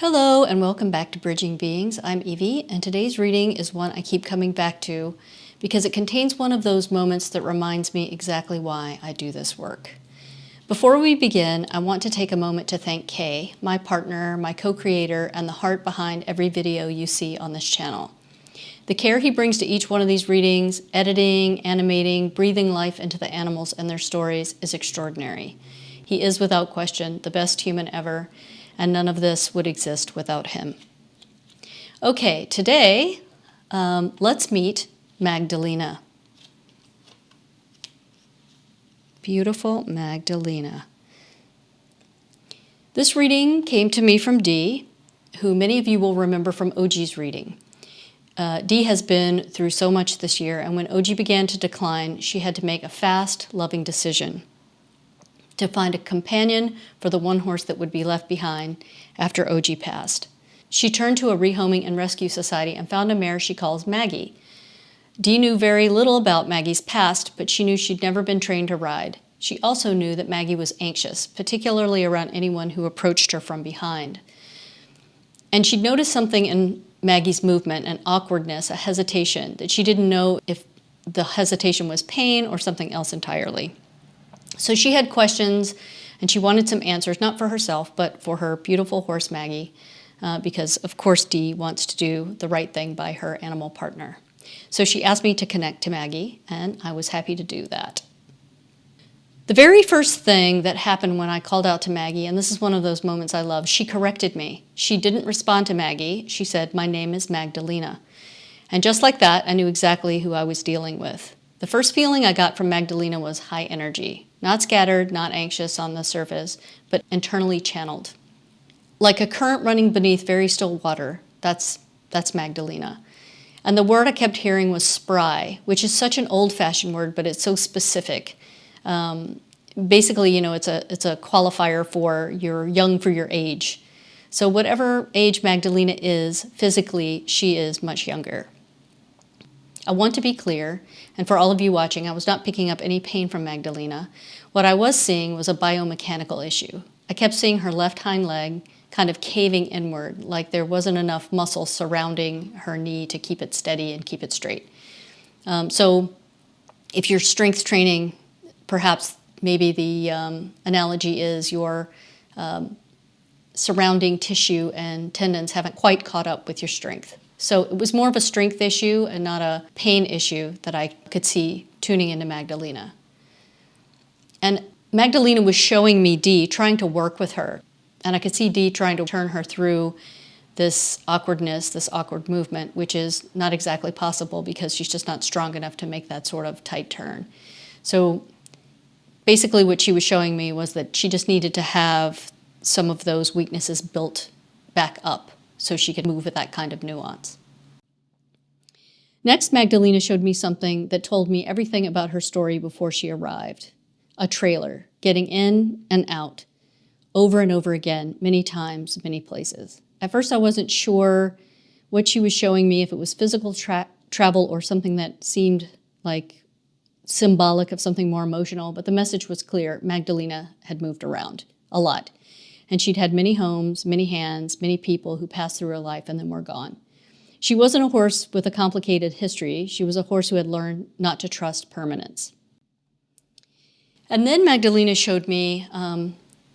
Hello and welcome back to Bridging Beings. I'm Evie, and today's reading is one I keep coming back to because it contains one of those moments that reminds me exactly why I do this work. Before we begin, I want to take a moment to thank Kay, my partner, my co-creator, and the heart behind every video you see on this channel. The care he brings to each one of these readings, editing, animating, breathing life into the animals and their stories is extraordinary. He is without question the best human ever, and none of this would exist without him. Okay, today, let's meet Magdalena. Beautiful Magdalena. This reading came to me from Dee, who many of you will remember from OG's reading. Dee has been through so much this year, and when OG began to decline, she had to make a fast, loving decision to find a companion for the one horse that would be left behind after OG passed. She turned to a rehoming and rescue society and found a mare she calls Maggie. Dee knew very little about Maggie's past, but she knew she'd never been trained to ride. She also knew that Maggie was anxious, particularly around anyone who approached her from behind. And she'd noticed something in Maggie's movement, an awkwardness, a hesitation, that she didn't know if the hesitation was pain or something else entirely. So she had questions, and she wanted some answers, not for herself, but for her beautiful horse Maggie, because of course Dee wants to do the right thing by her animal partner. So she asked me to connect to Maggie, and I was happy to do that. The very first thing that happened when I called out to Maggie, and this is one of those moments I love, she corrected me. She didn't respond to Maggie. She said, "My name is Magdalena." And just like that, I knew exactly who I was dealing with. The first feeling I got from Magdalena was high energy. Not scattered, not anxious on the surface, but internally channeled. Like a current running beneath very still water, that's Magdalena. And the word I kept hearing was spry, which is such an old-fashioned word, but it's so specific. Basically, you know, it's a qualifier for you're young for your age. So whatever age Magdalena is, physically, she is much younger. I want to be clear, and for all of you watching, I was not picking up any pain from Magdalena. What I was seeing was a biomechanical issue. I kept seeing her left hind leg kind of caving inward, like there wasn't enough muscle surrounding her knee to keep it steady and keep it straight. So if you're strength training, perhaps maybe the analogy is your surrounding tissue and tendons haven't quite caught up with your strength. So it was more of a strength issue and not a pain issue that I could see tuning into Magdalena. And Magdalena was showing me Dee, trying to work with her. And I could see Dee trying to turn her through this awkwardness, this awkward movement, which is not exactly possible because she's just not strong enough to make that sort of tight turn. So basically what she was showing me was that she just needed to have some of those weaknesses built back up so she could move with that kind of nuance. Next, Magdalena showed me something that told me everything about her story before she arrived. A trailer, getting in and out, over and over again, many times, many places. At first I wasn't sure what she was showing me, if it was physical travel or something that seemed like symbolic of something more emotional, but the message was clear. Magdalena had moved around a lot. And she'd had many homes, many hands, many people who passed through her life and then were gone. She wasn't a horse with a complicated history. She was a horse who had learned not to trust permanence. And then Magdalena showed me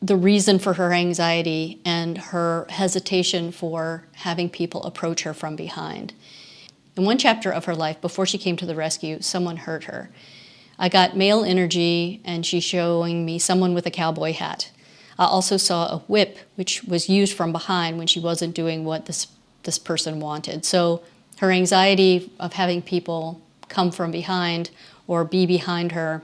the reason for her anxiety and her hesitation for having people approach her from behind. In one chapter of her life, before she came to the rescue, someone hurt her. I got male energy, and she's showing me someone with a cowboy hat. I also saw a whip, which was used from behind when she wasn't doing what this person wanted. So her anxiety of having people come from behind or be behind her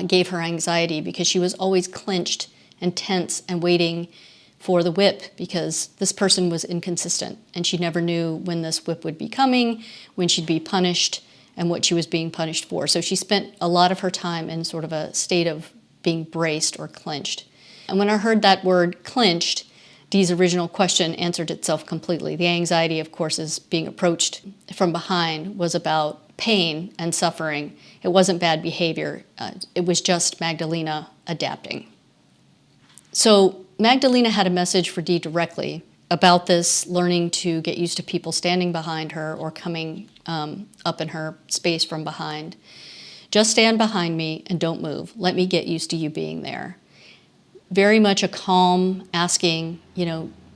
gave her anxiety because she was always clenched and tense and waiting for the whip because this person was inconsistent and she never knew when this whip would be coming, when she'd be punished, and what she was being punished for. So she spent a lot of her time in sort of a state of being braced or clenched. And when I heard that word clenched, Dee's original question answered itself completely. The anxiety, of course, is being approached from behind was about pain and suffering. It wasn't bad behavior. It was just Magdalena adapting. So Magdalena had a message for Dee directly, about this, learning to get used to people standing behind her or coming up in her space from behind. Just stand behind me and don't move. Let me get used to you being there. Very much a calm, asking,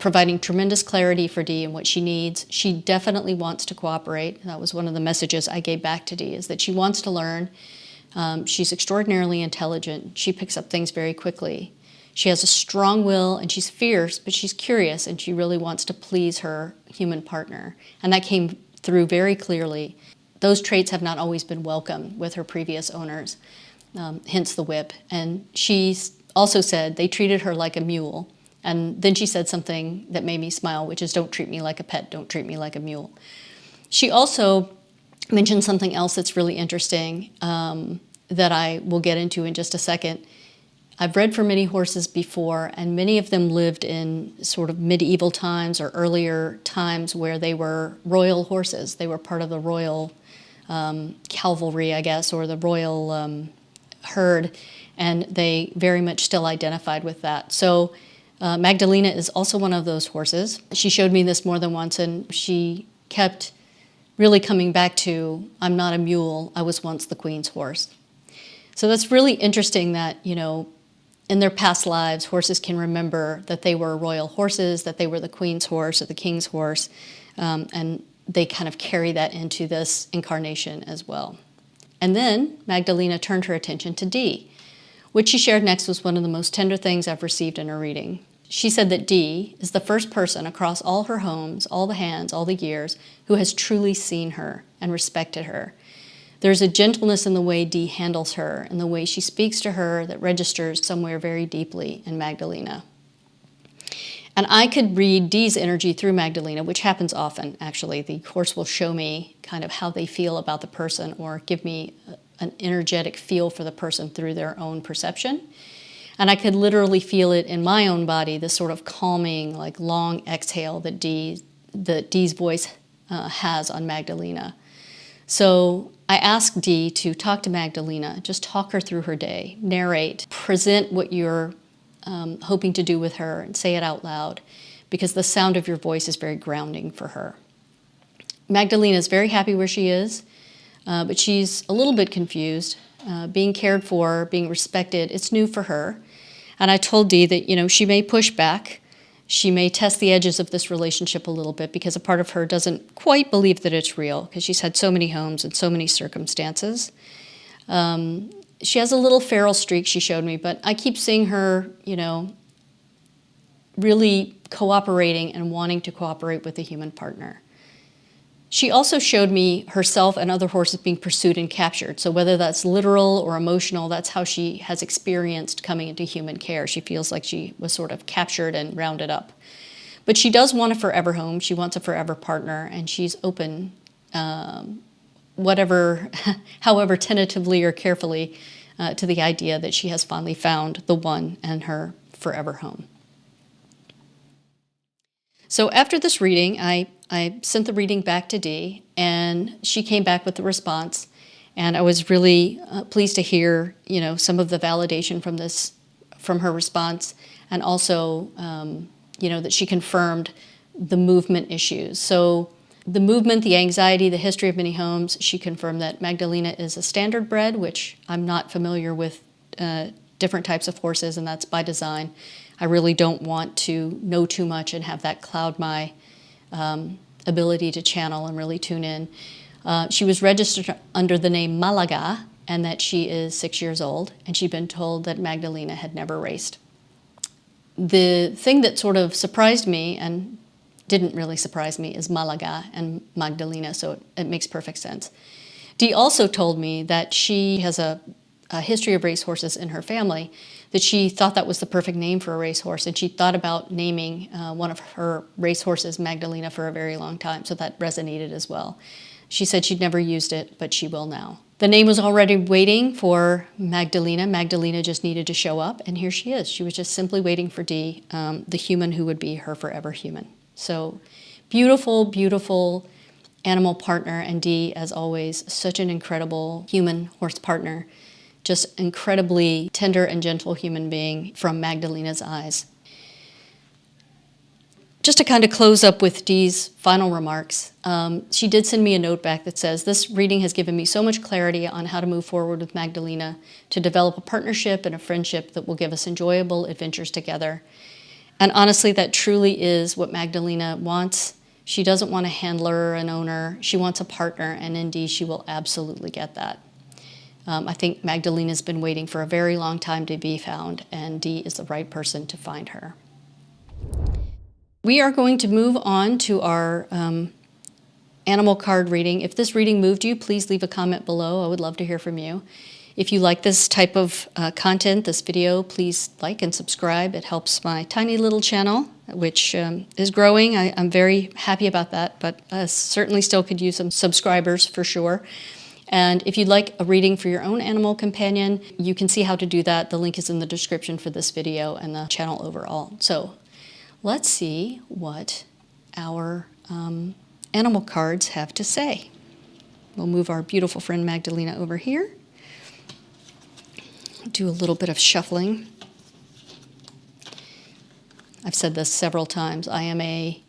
providing tremendous clarity for Dee and what she needs. She definitely wants to cooperate. That was one of the messages I gave back to Dee, is that she wants to learn. She's extraordinarily intelligent. She picks up things very quickly. She has a strong will and she's fierce, but she's curious and she really wants to please her human partner. And that came through very clearly. Those traits have not always been welcome with her previous owners, hence the whip. And she also said they treated her like a mule. And then she said something that made me smile, which is, don't treat me like a pet, don't treat me like a mule. She also mentioned something else that's really interesting that I will get into in just a second. I've bred for many horses before, and many of them lived in sort of medieval times or earlier times where they were royal horses. They were part of the royal cavalry, I guess, or the royal herd, and they very much still identified with that. So Magdalena is also one of those horses. She showed me this more than once, and she kept really coming back to, I'm not a mule, I was once the queen's horse. So that's really interesting that, in their past lives, horses can remember that they were royal horses, that they were the queen's horse or the king's horse, and they kind of carry that into this incarnation as well. And then Magdalena turned her attention to Dee. What she shared next was one of the most tender things I've received in her reading. She said that Dee is the first person across all her homes, all the hands, all the years, who has truly seen her and respected her. There's a gentleness in the way Dee handles her and the way she speaks to her that registers somewhere very deeply in Magdalena. And I could read Dee's energy through Magdalena, which happens often, actually. The horse will show me kind of how they feel about the person or give me an energetic feel for the person through their own perception. And I could literally feel it in my own body, this sort of calming, like long exhale that Dee's voice has on Magdalena. So I asked Dee to talk to Magdalena, just talk her through her day, narrate, present what you're hoping to do with her and say it out loud, because the sound of your voice is very grounding for her. Magdalena is very happy where she is, but she's a little bit confused. Being cared for, being respected, it's new for her. And I told Dee that, she may push back. She may test the edges of this relationship a little bit because a part of her doesn't quite believe that it's real because she's had so many homes and so many circumstances. She has a little feral streak, she showed me, but I keep seeing her, really cooperating and wanting to cooperate with a human partner. She also showed me herself and other horses being pursued and captured. So whether that's literal or emotional, that's how she has experienced coming into human care. She feels like she was sort of captured and rounded up. But she does want a forever home. She wants a forever partner, and she's open, however tentatively or carefully, to the idea that she has finally found the one and her forever home. So after this reading, I sent the reading back to Dee, and she came back with the response. And I was really pleased to hear, some of the validation from her response, and also, that she confirmed the movement issues. So the movement, the anxiety, the history of many homes, she confirmed that Magdalena is a standardbred, which I'm not familiar with different types of horses, and that's by design. I really don't want to know too much and have that cloud my ability to channel and really tune in. She was registered under the name Malaga, and that she is 6 years old, and she'd been told that Magdalena had never raced. The thing that sort of surprised me, and didn't really surprise me, is Malaga and Magdalena, so it makes perfect sense. Dee also told me that she has a history of racehorses in her family, that she thought that was the perfect name for a racehorse, and she thought about naming one of her racehorses Magdalena for a very long time, so that resonated as well. She said she'd never used it, but she will now. The name was already waiting for Magdalena. Magdalena just needed to show up, and here she is. She was just simply waiting for Dee, the human who would be her forever human. So beautiful, beautiful animal partner, and Dee, as always, such an incredible human horse partner. Just incredibly tender and gentle human being from Magdalena's eyes. Just to kind of close up with Dee's final remarks, she did send me a note back that says, "This reading has given me so much clarity on how to move forward with Magdalena to develop a partnership and a friendship that will give us enjoyable adventures together." And honestly, that truly is what Magdalena wants. She doesn't want a handler or an owner. She wants a partner, and in Dee, she will absolutely get that. I think Magdalena's been waiting for a very long time to be found, and Dee is the right person to find her. We are going to move on to our animal card reading. If this reading moved you, please leave a comment below. I would love to hear from you. If you like this type of content, this video, please like and subscribe. It helps my tiny little channel, which is growing. I'm very happy about that, but certainly still could use some subscribers for sure. And if you'd like a reading for your own animal companion, you can see how to do that. The link is in the description for this video and the channel overall. So let's see what our animal cards have to say. We'll move our beautiful friend Magdalena over here. Do a little bit of shuffling. I've said this several times. I am a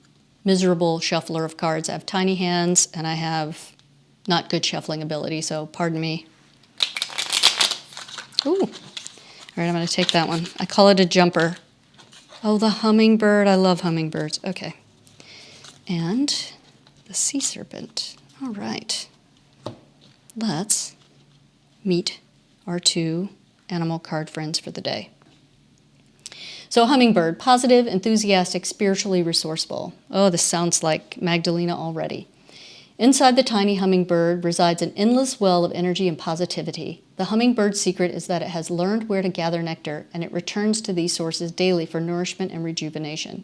miserable shuffler of cards. I have tiny hands and I have not good shuffling ability, so pardon me. Ooh. All right, I'm going to take that one. I call it a jumper. Oh, the hummingbird. I love hummingbirds. Okay. And the sea serpent. All right. Let's meet our two animal card friends for the day. So hummingbird, positive, enthusiastic, spiritually resourceful. Oh, this sounds like Magdalena already. Inside the tiny hummingbird resides an endless well of energy and positivity. The hummingbird's secret is that it has learned where to gather nectar, and it returns to these sources daily for nourishment and rejuvenation.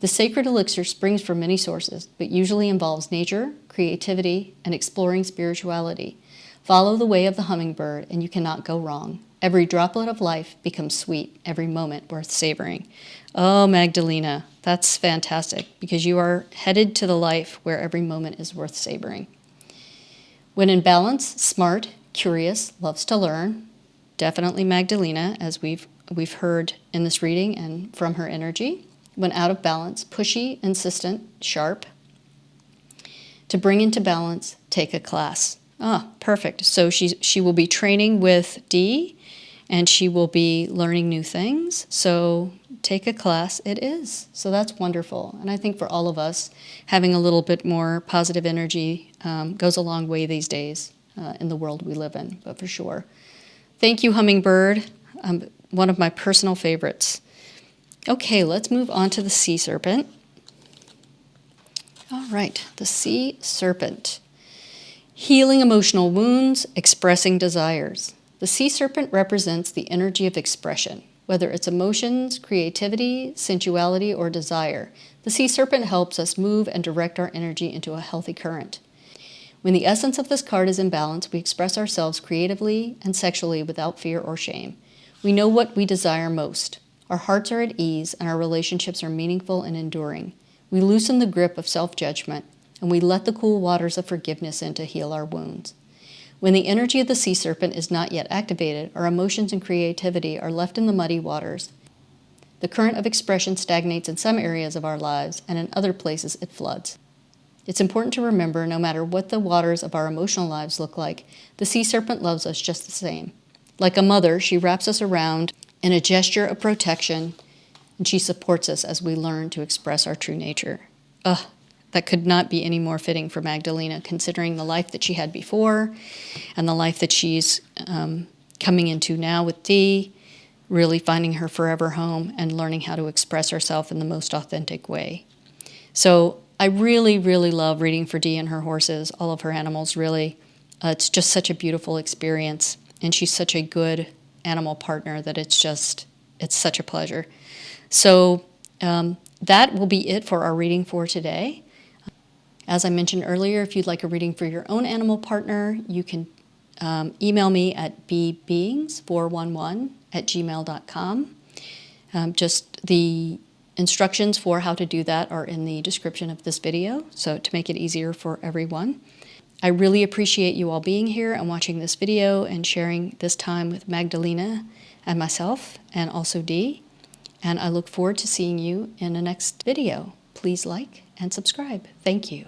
The sacred elixir springs from many sources, but usually involves nature, creativity, and exploring spirituality. Follow the way of the hummingbird, and you cannot go wrong. Every droplet of life becomes sweet, every moment worth savoring. Oh, Magdalena, that's fantastic, because you are headed to the life where every moment is worth savoring. When in balance, smart, curious, loves to learn. Definitely Magdalena, as we've heard in this reading and from her energy. When out of balance, pushy, insistent, sharp. To bring into balance, take a class. Ah, perfect. So she will be training with Dee, and she will be learning new things. So take a class it is. So that's wonderful. And I think for all of us, having a little bit more positive energy goes a long way these days in the world we live in, but for sure. Thank you, hummingbird. One of my personal favorites. Okay, let's move on to the sea serpent. All right, the sea serpent. Healing emotional wounds, expressing desires. The sea serpent represents the energy of expression, whether it's emotions, creativity, sensuality, or desire. The sea serpent helps us move and direct our energy into a healthy current. When the essence of this card is in balance, we express ourselves creatively and sexually without fear or shame. We know what we desire most. Our hearts are at ease and our relationships are meaningful and enduring. We loosen the grip of self-judgment and we let the cool waters of forgiveness in to heal our wounds. When the energy of the sea serpent is not yet activated, our emotions and creativity are left in the muddy waters. The current of expression stagnates in some areas of our lives, and in other places it floods. It's important to remember, no matter what the waters of our emotional lives look like, the sea serpent loves us just the same. Like a mother, she wraps us around in a gesture of protection, and she supports us as we learn to express our true nature. That could not be any more fitting for Magdalena, considering the life that she had before and the life that she's coming into now with Dee, really finding her forever home and learning how to express herself in the most authentic way. So I really, really love reading for Dee and her horses, all of her animals, really. It's just such a beautiful experience, and she's such a good animal partner that it's such a pleasure. So that will be it for our reading for today. As I mentioned earlier, if you'd like a reading for your own animal partner, you can email me at bbeings411@gmail.com. Just the instructions for how to do that are in the description of this video, so to make it easier for everyone. I really appreciate you all being here and watching this video and sharing this time with Magdalena and myself and also Dee. And I look forward to seeing you in the next video. please like and subscribe. Thank you.